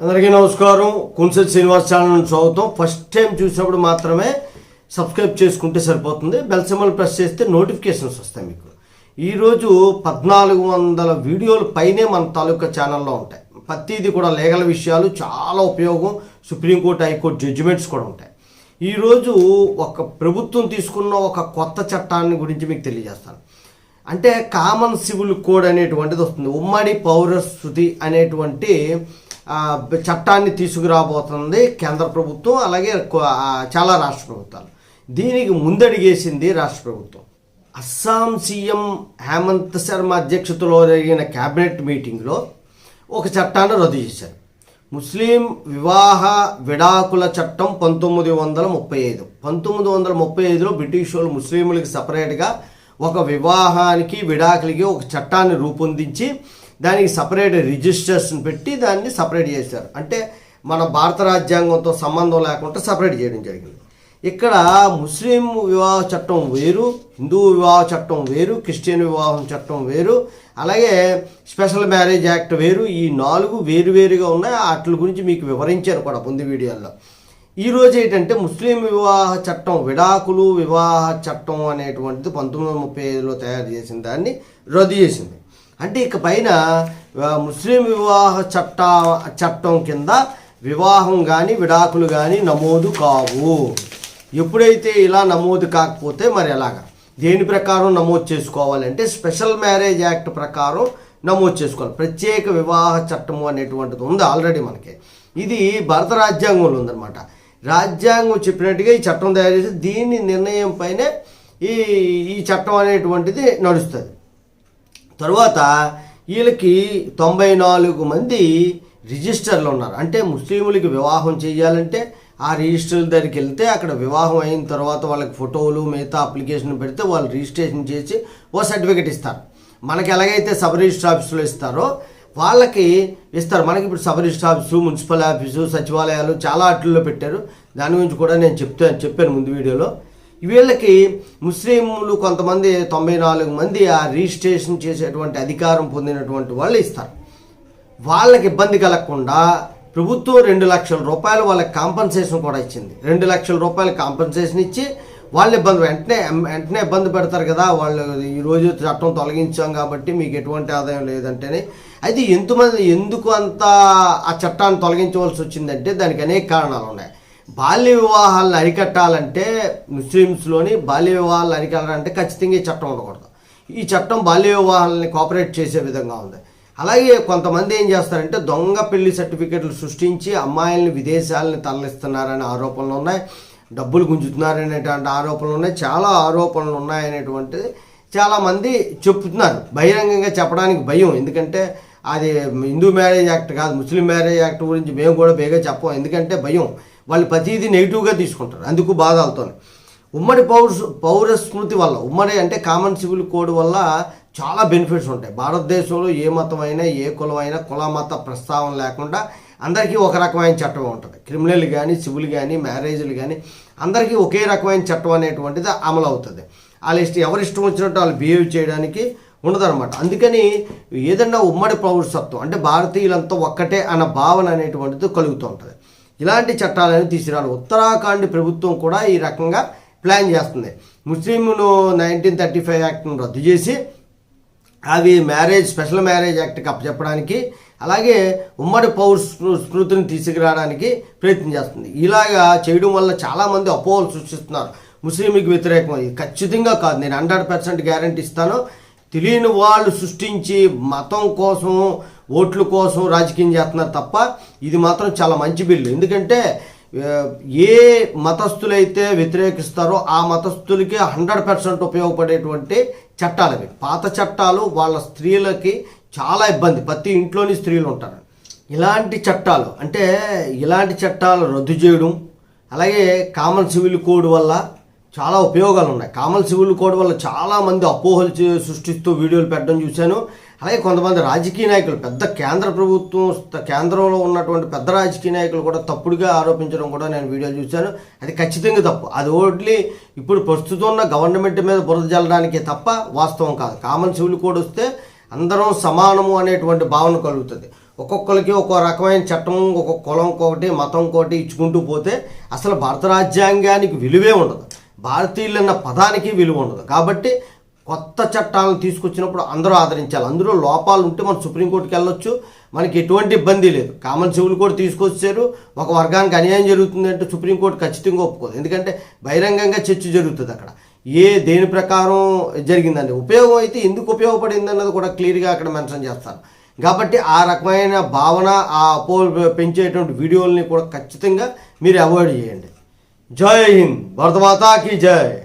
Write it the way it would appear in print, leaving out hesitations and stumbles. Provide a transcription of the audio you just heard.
అందరికీ నమస్కారం. కున్సెల్ శ్రీనివాస్ ఛానల్ స్వాగతం. ఫస్ట్ టైం చూసినప్పుడు మాత్రమే సబ్స్క్రైబ్ చేసుకుంటే సరిపోతుంది. బెల్ సింబల్ ప్రెస్ చేస్తే నోటిఫికేషన్స్ వస్తాయి మీకు. ఈరోజు 1400 వీడియోలు పైనే మన తాలూకా ఛానల్లో ఉంటాయి. ప్రతిదీ కూడా లీగల్ విషయాలు, చాలా ఉపయోగం, సుప్రీంకోర్టు హైకోర్టు జడ్జిమెంట్స్ కూడా ఉంటాయి. ఈరోజు ఒక ప్రభుత్వం తీసుకున్న ఒక కొత్త చట్టాన్ని గురించి మీకు తెలియజేస్తాను. అంటే కామన్ సివిల్ కోడ్ అనేటువంటిది వస్తుంది. ఉమ్మడి పౌర శృతి అనేటువంటి చట్టాన్ని తీసుకురాబోతుంది కేంద్ర ప్రభుత్వం, అలాగే చాలా రాష్ట్ర ప్రభుత్వాలు. దీనికి ముందడిగేసింది రాష్ట్ర ప్రభుత్వం. అస్సాం సీఎం హేమంత్ శర్మ అధ్యక్షతలో జరిగిన కేబినెట్ మీటింగ్లో ఒక చట్టాన్ని రద్దు చేశారు. ముస్లిం వివాహ విడాకుల చట్టం 1935. 1935లో బ్రిటిష్ వాళ్ళు ముస్లింలకి సపరేట్గా ఒక వివాహానికి విడాకులకి ఒక చట్టాన్ని రూపొందించి దానికి సపరేట్ రిజిస్ట్రేషన్ పెట్టి దాన్ని సపరేట్ చేశారు. అంటే మన భారత రాజ్యాంగంతో సంబంధం లేకుండా సపరేట్ చేయడం జరిగింది. ఇక్కడ ముస్లిం వివాహ చట్టం వేరు, హిందూ వివాహ చట్టం వేరు, క్రిస్టియన్ వివాహం చట్టం వేరు, అలాగే స్పెషల్ మ్యారేజ్ యాక్ట్ వేరు. ఈ 4 వేరువేరుగా ఉన్నాయి. వాటి గురించి మీకు వివరించాను కూడా ముందు వీడియోలో. ఈరోజు ఏంటంటే ముస్లిం వివాహ చట్టం, విడాకులు వివాహ చట్టం అనేటువంటిది 1935లో తయారు చేసిన దాన్ని రద్దు చేసింది. అంటే ఇక పైన ముస్లిం వివాహ చట్టం కింద వివాహం కానీ విడాకులు కానీ నమోదు కావు. ఎప్పుడైతే ఇలా నమోదు కాకపోతే మరి ఎలాగా, దేని ప్రకారం నమోదు చేసుకోవాలంటే స్పెషల్ మ్యారేజ్ యాక్ట్ ప్రకారం నమోదు చేసుకోవాలి. ప్రత్యేక వివాహ చట్టము అనేటువంటిది ఉంది ఆల్రెడీ మనకి. ఇది భారత రాజ్యాంగంలో ఉందన్నమాట. రాజ్యాంగం చెప్పినట్టుగా ఈ చట్టం తయారు చేసి దీని నిర్ణయం పైనే ఈ చట్టం అనేటువంటిది నడుస్తుంది. తరువాత వీళ్ళకి 94 మంది రిజిస్టర్లు ఉన్నారు. అంటే ముస్లింలకి వివాహం చేయాలంటే ఆ రిజిస్టర్ దగ్గరికి వెళ్తే అక్కడ వివాహం అయిన తర్వాత వాళ్ళకి ఫోటోలు మిగతా అప్లికేషన్ పెడితే వాళ్ళు రిజిస్ట్రేషన్ చేసి ఓ సర్టిఫికెట్ ఇస్తారు. మనకి ఎలాగైతే సబ్ రిజిస్టర్ ఆఫీసులో ఇస్తారో వాళ్ళకి ఇస్తారు. మనకి ఇప్పుడు sub register office, municipal office, సచివాలయాలు చాలా వాటిల్లో పెట్టారు. దాని గురించి కూడా నేను చెప్పాను ముందు వీడియోలో. వీళ్ళకి ముస్లింలు కొంతమంది 94 మంది ఆ రిజిస్ట్రేషన్ చేసేటువంటి అధికారం పొందినటువంటి వాళ్ళు ఇస్తారు. వాళ్ళకి ఇబ్బంది కలగకుండా ప్రభుత్వం 2 లక్షల రూపాయలు వాళ్ళకి కాంపన్సేషన్ కూడా ఇచ్చింది. 2 లక్షల రూపాయలు కాంపన్సేషన్ ఇచ్చి వాళ్ళు వెంటనే ఇబ్బంది పెడతారు కదా, వాళ్ళు ఈరోజు చట్టం తొలగించాం కాబట్టి మీకు ఎటువంటి ఆదాయం లేదంటేనే. అయితే ఎందుకు అంత ఆ చట్టాన్ని తొలగించవలసి వచ్చిందంటే దానికి అనేక కారణాలు ఉన్నాయి. బాల్య వివాహాలను అరికట్టాలంటే, ముస్లిమ్స్లోని బాల్య వివాహాలను అరికట్టాలంటే ఖచ్చితంగా ఈ చట్టం ఉండకూడదు. ఈ చట్టం బాల్య వివాహాలని కోఆపరేట్ చేసే విధంగా ఉంది. అలాగే కొంతమంది ఏం చేస్తారంటే దొంగ పెళ్లి సర్టిఫికెట్లు సృష్టించి అమ్మాయిల్ని విదేశాలని తరలిస్తున్నారనే ఆరోపణలు ఉన్నాయి, డబ్బులు గుంజుతున్నారనేటువంటి ఆరోపణలు ఉన్నాయి, చాలా ఆరోపణలు ఉన్నాయనేటువంటిది చాలామంది చెప్తున్నారు. బహిరంగంగా చెప్పడానికి భయం, ఎందుకంటే అది హిందూ మ్యారేజ్ యాక్ట్ కాదు, ముస్లిం మ్యారేజ్ యాక్ట్ గురించి మేము కూడా బేగా చెప్పం, ఎందుకంటే భయం. వాళ్ళు ప్రతిదీ నెగిటివ్గా తీసుకుంటారు, అందుకు బాధలతో. ఉమ్మడి పౌర స్మృతి వల్ల, ఉమ్మడి అంటే కామన్ సివిల్ కోడ్ వల్ల చాలా బెనిఫిట్స్ ఉంటాయి. భారతదేశంలో ఏ మతమైనా ఏ కులమైనా కుల మత ప్రస్తావన లేకుండా అందరికీ ఒక రకమైన చట్టం ఉంటుంది. క్రిమినల్ కానీ సివిల్ కానీ మ్యారేజ్లు కానీ అందరికీ ఒకే రకమైన చట్టం అనేటువంటిది అమలు అవుతుంది. ఎవరిష్టం వచ్చినట్టు వాళ్ళు బిహేవ్ చేయడానికి ఉండదన్నమాట. అందుకని ఏదన్నా ఉమ్మడి పౌరసత్వం అంటే భారతీయులంతా ఒక్కటే అన్న భావన అనేటువంటిది కలుగుతూ ఉంటుంది. ఇలాంటి చట్టాలను తీసుకురావాలి. ఉత్తరాఖండ్ ప్రభుత్వం కూడా ఈ రకంగా ప్లాన్ చేస్తుంది. ముస్లింను 1935 యాక్ట్ను రద్దు చేసి అవి స్పెషల్ మ్యారేజ్ యాక్ట్కి అప్పచెప్పడానికి, అలాగే ఉమ్మడి పౌర స్మృతిని తీసుకురావడానికి ప్రయత్నం చేస్తుంది. ఇలాగా చేయడం వల్ల చాలామంది అపోహలు సృష్టిస్తున్నారు ముస్లింకి వ్యతిరేకం. ఇది ఖచ్చితంగా కాదు, నేను 100% గ్యారంటీ ఇస్తాను. తెలియని వాళ్ళు సృష్టించి మతం కోసం, ఓట్ల కోసం రాజకీయం చేస్తున్నారు తప్ప ఇది మాత్రం చాలా మంచి బిల్లు. ఎందుకంటే ఏ మతస్థులైతే వ్యతిరేకిస్తారో ఆ మతస్థులకి 100% ఉపయోగపడేటువంటి చట్టాలు అవి. పాత చట్టాలు వాళ్ళ స్త్రీలకి చాలా ఇబ్బంది, ప్రతి ఇంట్లోని స్త్రీలు ఉంటారు. ఇలాంటి చట్టాలు రద్దు చేయడం, అలాగే కామన్ సివిల్ కోడ్ వల్ల చాలా ఉపయోగాలు ఉన్నాయి. కామన్ సివిల్ కోడ్ వల్ల చాలామంది అపోహలు సృష్టిస్తూ వీడియోలు పెట్టడం చూశాను. అలాగే కొంతమంది రాజకీయ నాయకులు, పెద్ద కేంద్రంలో ఉన్నటువంటి పెద్ద రాజకీయ నాయకులు కూడా తప్పుడుగా ఆరోపించడం కూడా నేను వీడియోలు చూశాను. అది ఖచ్చితంగా తప్పు. అది ఓన్లీ ఇప్పుడు ప్రస్తుతం ఉన్న గవర్నమెంట్ మీద బురద జల్లడానికే తప్ప వాస్తవం కాదు. కామన్ సివిల్ కోడ్ వస్తే అందరం సమానము అనేటువంటి భావన కలుగుతుంది. ఒక్కొక్కరికి ఒక్కో రకమైన చట్టం, ఒక్కొక్క కులం ఒకటి, మతం ఒకటి ఇచ్చుకుంటూ పోతే అసలు భారత రాజ్యాంగానికి విలువే ఉండదు, భారతీయులన్న పదానికి విలువ ఉండదు. కాబట్టి కొత్త చట్టాలను తీసుకొచ్చినప్పుడు అందరూ ఆదరించాలి. అందులో లోపాలు ఉంటే మనం సుప్రీంకోర్టుకి వెళ్ళొచ్చు, మనకి ఎటువంటి ఇబ్బంది లేదు. కామన్ సివిల్ కోర్టు తీసుకొచ్చారు, ఒక వర్గానికి అన్యాయం జరుగుతుంది అంటే సుప్రీంకోర్టు ఖచ్చితంగా ఒప్పుకోదు. ఎందుకంటే బహిరంగంగా చర్చ జరుగుతుంది అక్కడ, దేని ప్రకారం జరిగిందండి, ఉపయోగం అయితే ఎందుకు ఉపయోగపడింది అన్నది కూడా క్లియర్గా అక్కడ మెన్షన్ చేస్తారు. కాబట్టి ఆ రకమైన భావన, ఆ పెంచేటువంటి వీడియోలని కూడా ఖచ్చితంగా మీరు అవాయిడ్ చేయండి. జై హింద్, భారత మాతాకి జై.